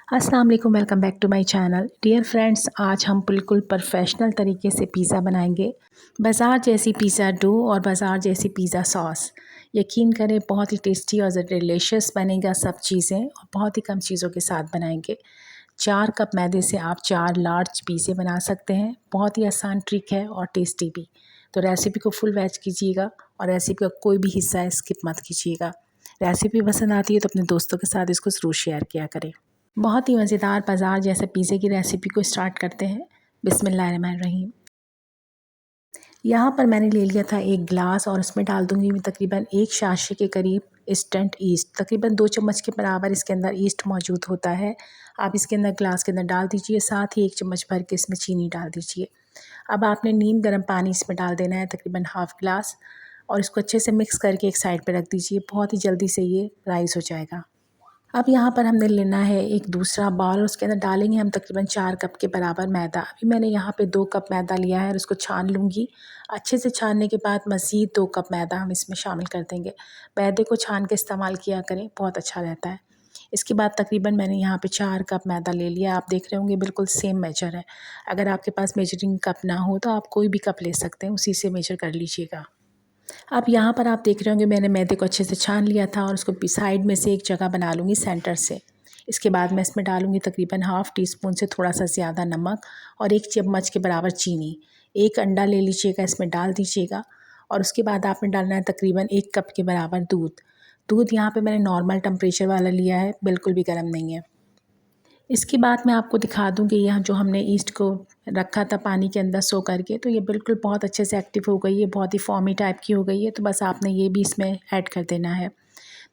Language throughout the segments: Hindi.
अस्सलाम वालेकुम, welcome back to my channel. Dear friends, आज हम बिल्कुल प्रोफेशनल तरीके से पिज़्ज़ा बनाएंगे। बाज़ार जैसी पिज़्ज़ा डो और बाज़ार जैसी पिज़्ज़ा सॉस, यकीन करें बहुत ही टेस्टी और डिलीशियस बनेगा सब चीज़ें, और बहुत ही कम चीज़ों के साथ बनाएंगे। 4 कप मैदे से आप 4 लार्ज पिज़्ज़े बना सकते हैं। बहुत ही आसान ट्रिक है और टेस्टी भी। तो रेसिपी को फुल वॉच कीजिएगा और रेसिपी का कोई भी हिस्सा स्किप मत कीजिएगा। रेसिपी पसंद आती है तो अपने दोस्तों के साथ इसको ज़रूर शेयर किया करें। बहुत ही मज़ेदार बाज़ार जैसे पिज़्ज़े की रेसिपी को स्टार्ट करते हैं। बिस्मिल्लाहिर्रहमानिर्रहीम। यहाँ पर मैंने ले लिया था 1 गिलास और उसमें डाल दूँगी मैं तकरीबन 1 साशे के करीब इंस्टेंट ईस्ट। तकरीबन 2 चम्मच के बराबर इसके अंदर ईस्ट मौजूद होता है। आप इसके अंदर ग्लास के अंदर डाल दीजिए, साथ ही 1 चम्मच भर के इसमें चीनी डाल दीजिए। अब आपने नीम गर्म पानी इसमें डाल देना है तकरीबन हाफ़ गिलास, और इसको अच्छे से मिक्स करके एक साइड पे रख दीजिए। बहुत ही जल्दी से ये राइज़ हो जाएगा। अब यहाँ पर हमने लेना है एक दूसरा बाउल, उसके अंदर डालेंगे हम तकरीबन 4 कप के बराबर मैदा। अभी मैंने यहाँ पे 2 कप मैदा लिया है और उसको छान लूँगी। अच्छे से छानने के बाद मज़ीद 2 कप मैदा हम इसमें शामिल कर देंगे। मैदे को छान के इस्तेमाल किया करें, बहुत अच्छा रहता है। इसके बाद तकरीबन मैंने यहाँ पे 4 कप मैदा ले लिया। आप देख रहे होंगे बिल्कुल सेम मेजर है। अगर आपके पास मेजरिंग कप ना हो तो आप कोई भी कप ले सकते हैं, उसी से मेजर कर लीजिएगा। अब यहाँ पर आप देख रहे होंगे मैंने मैदे को अच्छे से छान लिया था और उसको साइड में से एक जगह बना लूँगी सेंटर से। इसके बाद मैं इसमें डालूँगी तकरीबन हाफ़ टी स्पून से थोड़ा सा ज़्यादा नमक और 1 चम्मच के बराबर चीनी। 1 अंडा ले लीजिएगा, इसमें डाल दीजिएगा, और उसके बाद आपने डालना है तकरीबन 1 कप के बराबर दूध। दूध यहाँ पे मैंने नॉर्मल टेम्परेचर वाला लिया है, बिल्कुल भी गर्म नहीं है। इसके बाद मैं आपको दिखा दूँ कि यहाँ जो हमने ईस्ट को रखा था पानी के अंदर सो करके, तो ये बिल्कुल बहुत अच्छे से एक्टिव हो गई है, बहुत ही फॉर्मी टाइप की हो गई है। तो बस आपने ये भी इसमें ऐड कर देना है।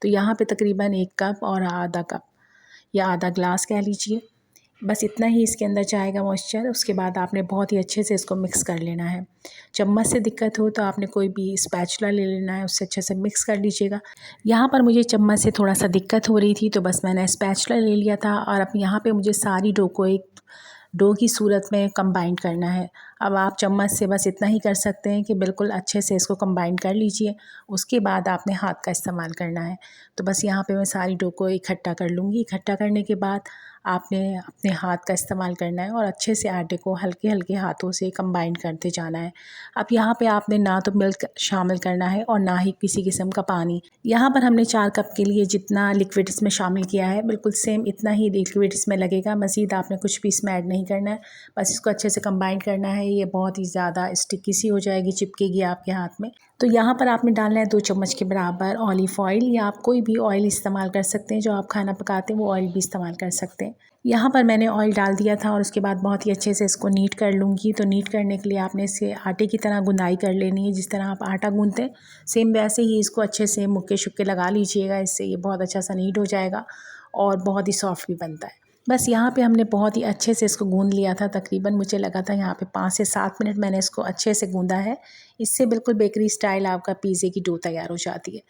तो यहाँ पे तकरीबन 1 कप और आधा कप या आधा ग्लास कह लीजिए, बस इतना ही इसके अंदर जाएगा मॉइस्चर। उसके बाद आपने बहुत ही अच्छे से इसको मिक्स कर लेना है। चम्मच से दिक्कत हो तो आपने कोई भी स्पैचुला ले लेना है, उससे अच्छे से मिक्स कर लीजिएगा। यहाँ पर मुझे चम्मच से थोड़ा सा दिक्कत हो रही थी तो बस मैंने स्पैचुला ले लिया था, और अब यहाँ पे मुझे सारी डो को एक डो की सूरत में कंबाइन करना है। अब आप चम्मच से बस इतना ही कर सकते हैं कि बिल्कुल अच्छे से इसको कंबाइन कर लीजिए। उसके बाद आपने हाथ का इस्तेमाल करना है। तो बस यहाँ पे मैं सारी डो को इकट्ठा कर लूँगी। इकट्ठा करने के बाद आपने अपने हाथ का इस्तेमाल करना है और अच्छे से आटे को हल्के हल्के हाथों से कंबाइन करते जाना है। अब यहाँ पे आपने ना तो मिल्क शामिल करना है और ना ही किसी किस्म का पानी। यहाँ पर हमने 4 कप के लिए जितना लिक्विड इसमें शामिल किया है, बिल्कुल सेम इतना ही लिक्विड इसमें लगेगा। मज़ीद आपने कुछ भी इसमें ऐड नहीं करना है, बस इसको अच्छे से कंबाइन करना है। ये बहुत ही ज़्यादा स्टिकी सी हो जाएगी, चिपकेगी आपके हाथ में। तो यहाँ पर आपने डालना है 2 चम्मच के बराबर ऑलिव ऑयल, या आप कोई भी ऑयल इस्तेमाल कर सकते हैं, जो आप खाना पकाते हैं वो ऑयल भी इस्तेमाल कर सकते हैं। यहाँ पर मैंने ऑयल डाल दिया था और उसके बाद बहुत ही अच्छे से इसको नीट कर लूँगी। तो नीट करने के लिए आपने इसे आटे की तरह गुंदाई कर लेनी है, जिस तरह आप आटा गूँथते हैं सेम वैसे ही इसको अच्छे से मुक्के शुक्के लगा लीजिएगा। इससे ये बहुत अच्छा सा नीट हो जाएगा और बहुत ही सॉफ्ट भी बनता है। बस यहाँ पे हमने बहुत ही अच्छे से इसको गूँध लिया था। तकरीबन मुझे लगा था यहाँ पे 5 से 7 मिनट मैंने इसको अच्छे से गूँधा है। इससे बिल्कुल बेकरी स्टाइल आपका पिज़्ज़े की डो तैयार हो जाती है।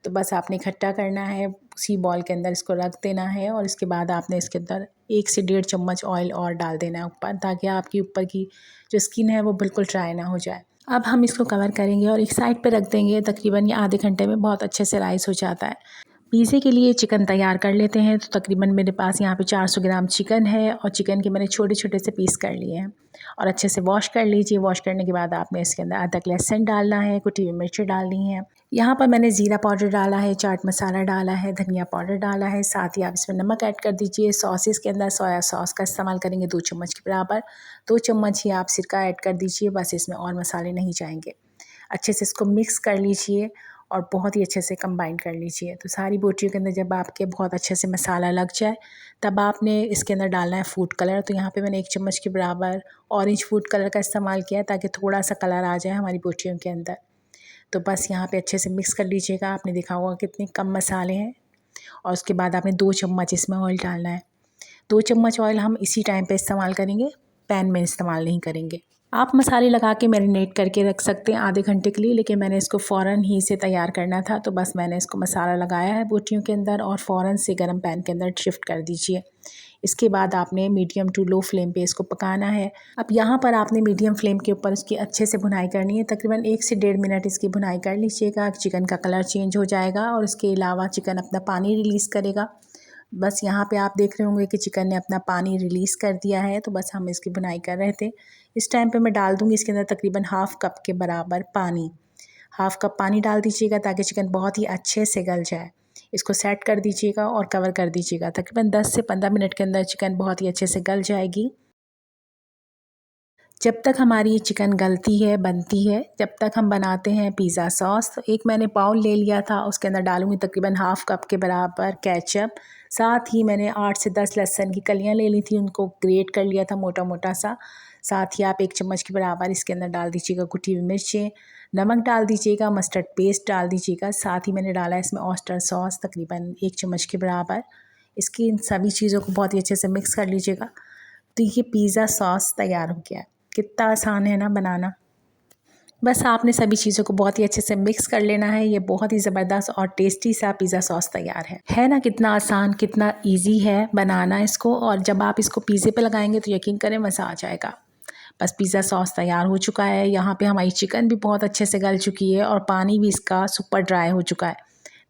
तो बस आपने इकट्ठा करना है, उसी बॉल के अंदर इसको रख देना है, और इसके बाद आपने इसके अंदर 1 से 1.5 चम्मच ऑयल और डाल देना है ऊपर, ताकि आपकी ऊपर की जो स्किन है वो बिल्कुल ड्राई ना हो जाए। अब हम इसको कवर करेंगे और एक साइड पे रख देंगे। तकरीबन ये आधे घंटे में बहुत अच्छे से राइस हो जाता है। पिज़्ज़े के लिए चिकन तैयार कर लेते हैं। तो तकरीबन मेरे पास यहाँ पे 400 ग्राम चिकन है, और चिकन के मैंने छोटे छोटे से पीस कर लिए हैं और अच्छे से वॉश कर लीजिए। वॉश करने के बाद आपने इसके अंदर अदरक लहसुन डालना है, कुटी हुई मिर्ची डालनी है। यहाँ पर मैंने ज़ीरा पाउडर डाला है, चाट मसाला डाला है, धनिया पाउडर डाला है, साथ ही आप इसमें नमक ऐड कर दीजिए। सॉसेस के अंदर सोया सॉस का इस्तेमाल करेंगे 2 चम्मच के बराबर। 2 चम्मच ही आप सिरका ऐड कर दीजिए, बस इसमें और मसाले नहीं जाएंगे। अच्छे से इसको मिक्स कर लीजिए और बहुत ही अच्छे से कंबाइन कर लीजिए। तो सारी बोटियों के अंदर जब आपके बहुत अच्छे से मसाला लग जाए, तब आपने इसके अंदर डालना है फूड कलर। तो यहाँ पे मैंने 1 चम्मच के बराबर ऑरेंज फूड कलर का इस्तेमाल किया, ताकि थोड़ा सा कलर आ जाए हमारी बोटियों के अंदर। तो बस यहाँ पे अच्छे से मिक्स कर लीजिएगा। आपने देखा होगा कितने कम मसाले हैं। और उसके बाद आपने 2 चम्मच इसमें ऑयल डालना है। 2 चम्मच ऑयल हम इसी टाइम पे इस्तेमाल करेंगे, पैन में इस्तेमाल नहीं करेंगे। आप मसाले लगा के मैरिनेट करके रख सकते हैं आधे घंटे के लिए, लेकिन मैंने इसको फ़ौरन ही इसे तैयार करना था। तो बस मैंने इसको मसाला लगाया है बोटियों के अंदर और फ़ौरन से गर्म पैन के अंदर शिफ्ट कर दीजिए। इसके बाद आपने मीडियम टू लो फ्लेम पे इसको पकाना है। अब यहाँ पर आपने मीडियम फ्लेम के ऊपर इसकी अच्छे से भुनाई करनी है। तकरीबन 1 से 1.5 मिनट इसकी भुनाई कर लीजिएगा। चिकन का कलर चेंज हो जाएगा और इसके अलावा चिकन अपना पानी रिलीज़ करेगा। बस यहाँ पे आप देख रहे होंगे कि चिकन ने अपना पानी रिलीज़ कर दिया है, तो बस हम इसकी भुनाई कर रहे थे। इस टाइम पे मैं डाल दूँगी इसके अंदर तकरीबन हाफ़ कप के बराबर पानी। हाफ़ कप पानी डाल दीजिएगा ताकि चिकन बहुत ही अच्छे से गल जाए। इसको सेट कर दीजिएगा और कवर कर दीजिएगा। तकरीबन 10 से 15 मिनट के अंदर चिकन बहुत ही अच्छे से गल जाएगी। जब तक हमारी ये चिकन गलती है, बनती है, जब तक हम बनाते हैं पिज़्ज़ा सॉस। तो एक मैंने बाउल ले लिया था, उसके अंदर डालूँगी तकरीबन हाफ़ कप के बराबर केचप। साथ ही मैंने 8 से 10 लहसुन की कलियाँ ले ली थी, उनको ग्रेट कर लिया था मोटा-मोटा सा। साथ ही आप 1 चम्मच के बराबर इसके अंदर डाल दीजिएगा कुटी हुई मिर्चें, नमक डाल दीजिएगा, मस्टर्ड पेस्ट डाल दीजिएगा। साथ ही मैंने डाला है इसमें ऑयस्टर सॉस तकरीबन 1 चम्मच के बराबर। इसकी इन सभी चीज़ों को बहुत ही अच्छे से मिक्स कर लीजिएगा। तो ये पिज़्ज़ा सॉस तैयार हो गया है। कितना आसान है ना बनाना। बस आपने सभी चीज़ों को बहुत ही अच्छे से मिक्स कर लेना है। ये बहुत ही ज़बरदस्त और टेस्टी सा पिज़्ज़ा सॉस तैयार है ना। कितना आसान, कितना इजी है बनाना इसको। और जब आप इसको पिज़्ज़े पे लगाएंगे तो यकीन करें मज़ा आ जाएगा। बस पिज़्ज़ा सॉस तैयार हो चुका है। यहाँ पे हमारी चिकन भी बहुत अच्छे से गल चुकी है और पानी भी इसका सुपर ड्राई हो चुका है।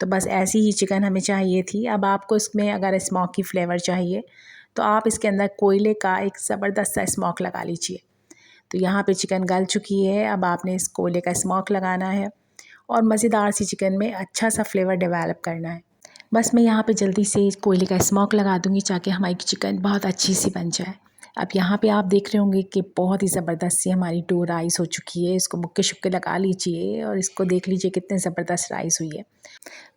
तो बस ऐसी ही चिकन हमें चाहिए थी। अब आपको इसमें अगर स्मोकी फ्लेवर चाहिए तो आप इसके अंदर कोयले का एक ज़बरदस्त सा स्मोक लगा लीजिए। तो यहाँ पे चिकन गल चुकी है। अब आपने इस कोयले का स्मोक लगाना है और मज़ेदार सी चिकन में अच्छा सा फ्लेवर डेवलप करना है। बस मैं यहाँ पे जल्दी से कोयले का स्मोक लगा दूँगी ताकि हमारी चिकन बहुत अच्छी सी बन जाए। अब यहाँ पे आप देख रहे होंगे कि बहुत ही ज़बरदस्त सी हमारी डो राइस हो चुकी है। इसको मुक्के-शुक्के लगा लीजिए और इसको देख लीजिए कितने ज़बरदस्त राइस हुई है।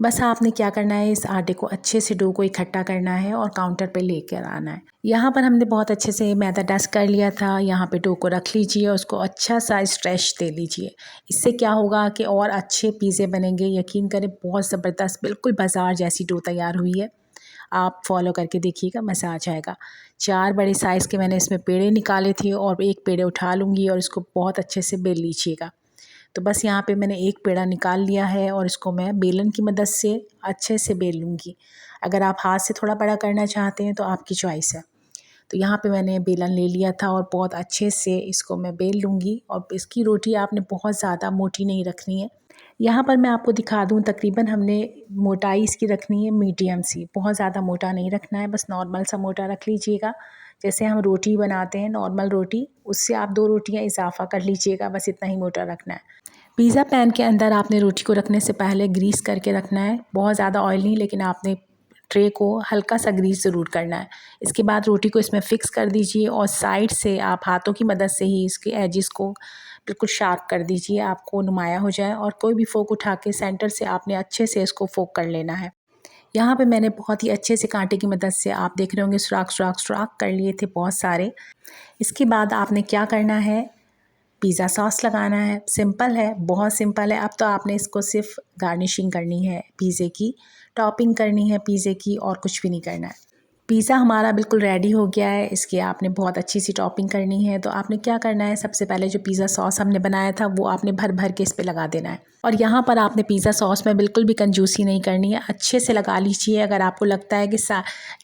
बस आपने क्या करना है, इस आटे को अच्छे से डो को इकट्ठा करना है और काउंटर पे लेकर आना है। यहाँ पर हमने बहुत अच्छे से मैदा डस्ट कर लिया था। यहाँ पे डो को रख लीजिए और उसको अच्छा सा स्ट्रेच दे लीजिए। इससे क्या होगा कि और अच्छे पिज़्ज़े बनेंगे। यकीन करें बहुत ज़बरदस्त बिल्कुल बाज़ार जैसी डो तैयार हुई है। आप फॉलो करके देखिएगा, मज़ा आ जाएगा। 4 बड़े साइज़ के मैंने इसमें पेड़े निकाले थे और एक पेड़े उठा लूँगी और इसको बहुत अच्छे से बेल लीजिएगा। तो बस यहाँ पे मैंने एक पेड़ा निकाल लिया है और इसको मैं बेलन की मदद से अच्छे से बेल लूँगी। अगर आप हाथ से थोड़ा बड़ा करना चाहते हैं तो आपकी चॉइस है। तो यहाँ पे मैंने बेलन ले लिया था और बहुत अच्छे से इसको मैं बेल लूँगी। और इसकी रोटी आपने बहुत ज़्यादा मोटी नहीं रखनी है। यहाँ पर मैं आपको दिखा दूँ, तकरीबन हमने मोटाई इसकी रखनी है मीडियम सी, बहुत ज़्यादा मोटा नहीं रखना है, बस नॉर्मल सा मोटा रख लीजिएगा। जैसे हम रोटी बनाते हैं नॉर्मल रोटी, उससे आप 2 रोटियाँ इजाफ़ा कर लीजिएगा, बस इतना ही मोटा रखना है। पिज़्ज़ा पैन के अंदर आपने रोटी को रखने से पहले ग्रीस करके रखना है। बहुत ज़्यादा ऑयल नहीं, लेकिन आपने ट्रे को हल्का सा ग्रीस ज़रूर करना है। इसके बाद रोटी को इसमें फ़िक्स कर दीजिए और साइड से आप हाथों की मदद से ही इसके एजेस को बिल्कुल शार्प कर दीजिए, आपको नुमाया हो जाए। और कोई भी फ़ोर्क उठा के सेंटर से आपने अच्छे से इसको फ़ोर्क कर लेना है। यहाँ पे मैंने बहुत ही अच्छे से कांटे की मदद से, आप देख रहे होंगे, सुराख कर लिए थे बहुत सारे। इसके बाद आपने क्या करना है, पिज़्ज़ा सॉस लगाना है। सिंपल है, बहुत सिंपल है। अब तो आपने इसको सिर्फ गार्निशिंग करनी है, पिज़्ज़े की टॉपिंग करनी है पिज़्ज़े की, और कुछ भी नहीं करना है। पिज़्ज़ा हमारा बिल्कुल रेडी हो गया है। इसकी आपने बहुत अच्छी सी टॉपिंग करनी है। तो आपने क्या करना है, सबसे पहले जो पिज़्ज़ा सॉस हमने बनाया था वो आपने भर भर के इस पे लगा देना है। और यहाँ पर आपने पिज़्ज़ा सॉस में बिल्कुल भी कंजूसी नहीं करनी है, अच्छे से लगा लीजिए। अगर आपको लगता है कि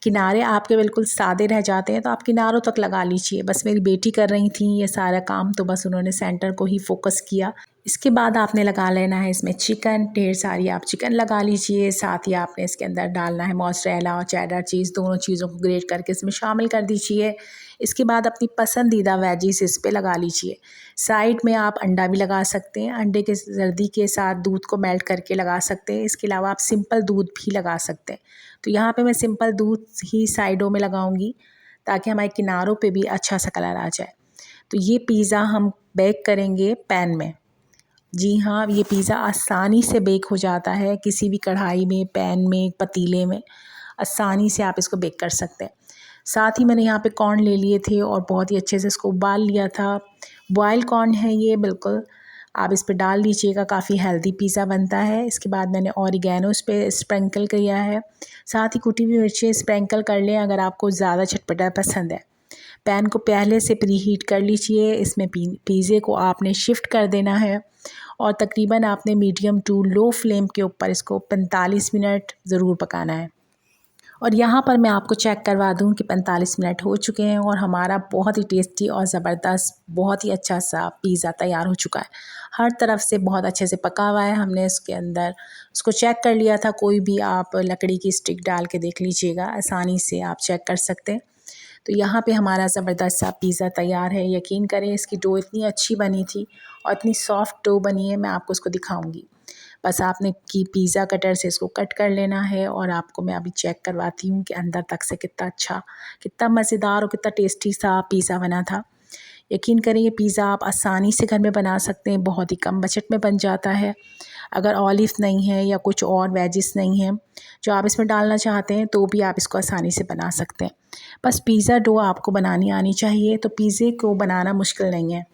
किनारे आपके बिल्कुल सादे रह जाते हैं तो आप किनारों तक लगा लीजिए। बस मेरी बेटी कर रही थी ये सारा काम, तो बस उन्होंने सेंटर को ही फोकस किया। इसके बाद आपने लगा लेना है इसमें चिकन, ढेर सारी आप चिकन लगा लीजिए। साथ ही आपने इसके अंदर डालना है मोज़रेला और चेडर चीज़, दोनों चीज़ों को ग्रेट करके इसमें शामिल कर दीजिए। इसके बाद अपनी पसंदीदा वेजिस इस पे लगा लीजिए। साइड में आप अंडा भी लगा सकते हैं, अंडे के जर्दी के साथ दूध को मेल्ट करके लगा सकते हैं। इसके अलावा आप सिंपल दूध भी लगा सकते हैं। तो यहाँ पे मैं सिंपल दूध ही साइडों में लगाऊंगी ताकि हमारे किनारों पे भी अच्छा सा कलर आ जाए। तो ये पिज़्ज़ा हम बेक करेंगे पैन में। जी हाँ, ये पिज़्ज़ा आसानी से बेक हो जाता है, किसी भी कढ़ाई में, पैन में, पतीले में आसानी से आप इसको बेक कर सकते हैं। साथ ही मैंने यहाँ पे कॉर्न ले लिए थे और बहुत ही अच्छे से इसको उबाल लिया था। बॉयल कॉर्न है ये, बिल्कुल आप इस पे डाल लीजिएगा, काफ़ी हेल्दी पिज़्ज़ा बनता है। इसके बाद मैंने ऑरिगैनो इस पे स्प्रिंकल किया है। साथ ही कुटी हुई मिर्चें स्प्रिंकल कर लें अगर आपको ज़्यादा चटपटा पसंद है। पैन को पहले से प्री हीट कर लीजिए। इसमें पिज़्ज़े को आपने शिफ्ट कर देना है और तकरीबन आपने मीडियम टू लो फ्लेम के ऊपर इसको 45 मिनट ज़रूर पकाना है। और यहाँ पर मैं आपको चेक करवा दूँ कि 45 मिनट हो चुके हैं और हमारा बहुत ही टेस्टी और ज़बरदस्त बहुत ही अच्छा सा पिज़्ज़ा तैयार हो चुका है। हर तरफ से बहुत अच्छे से पका हुआ है। हमने इसके अंदर उसको चेक कर लिया था। कोई भी आप लकड़ी की स्टिक डाल के देख लीजिएगा, आसानी से आप चेक कर सकते हैं। तो यहाँ पे हमारा ज़बरदस्त सा पिज़्ज़ा तैयार है। यकीन करें इसकी डो इतनी अच्छी बनी थी और इतनी सॉफ्ट डो बनी है, मैं आपको उसको दिखाऊंगी। बस आपने की पिज़्ज़ा कटर से इसको कट कर लेना है और आपको मैं अभी चेक करवाती हूँ कि अंदर तक से कितना अच्छा, कितना मज़ेदार और कितना टेस्टी सा पिज़्ज़ा बना था। यकीन करें ये पिज़्ज़ा आप आसानी से घर में बना सकते हैं, बहुत ही कम बजट में बन जाता है। अगर ऑलिव नहीं है या कुछ और वेजिस नहीं है जो आप इसमें डालना चाहते हैं तो भी आप इसको आसानी से बना सकते हैं। बस पिज़्ज़ा डो आपको बनानी आनी चाहिए, तो पिज़्ज़े को बनाना मुश्किल नहीं है।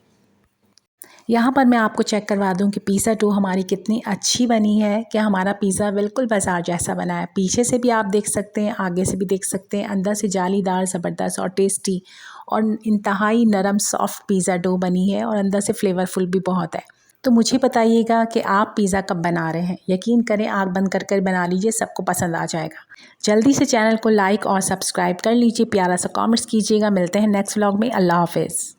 यहाँ पर मैं आपको चेक करवा दूँ कि पिज़्ज़ा डो हमारी कितनी अच्छी बनी है कि हमारा पिज़्ज़ा बिल्कुल बाज़ार जैसा बना है। पीछे से भी आप देख सकते हैं, आगे से भी देख सकते हैं, अंदर से जालीदार ज़बरदस्त और टेस्टी और इंतहाई नरम सॉफ्ट पिज़्ज़ा डो बनी है और अंदर से फ्लेवरफुल भी बहुत है। तो मुझे बताइएगा कि आप पिज़्ज़ा कब बना रहे हैं। यकीन करें आग बंद कर कर बना लीजिए, सबको पसंद आ जाएगा। जल्दी से चैनल को लाइक और सब्सक्राइब कर लीजिए, प्यारा सा कमेंट्स कीजिएगा। मिलते हैं नेक्स्ट व्लॉग में। अल्लाह हाफ़िज़।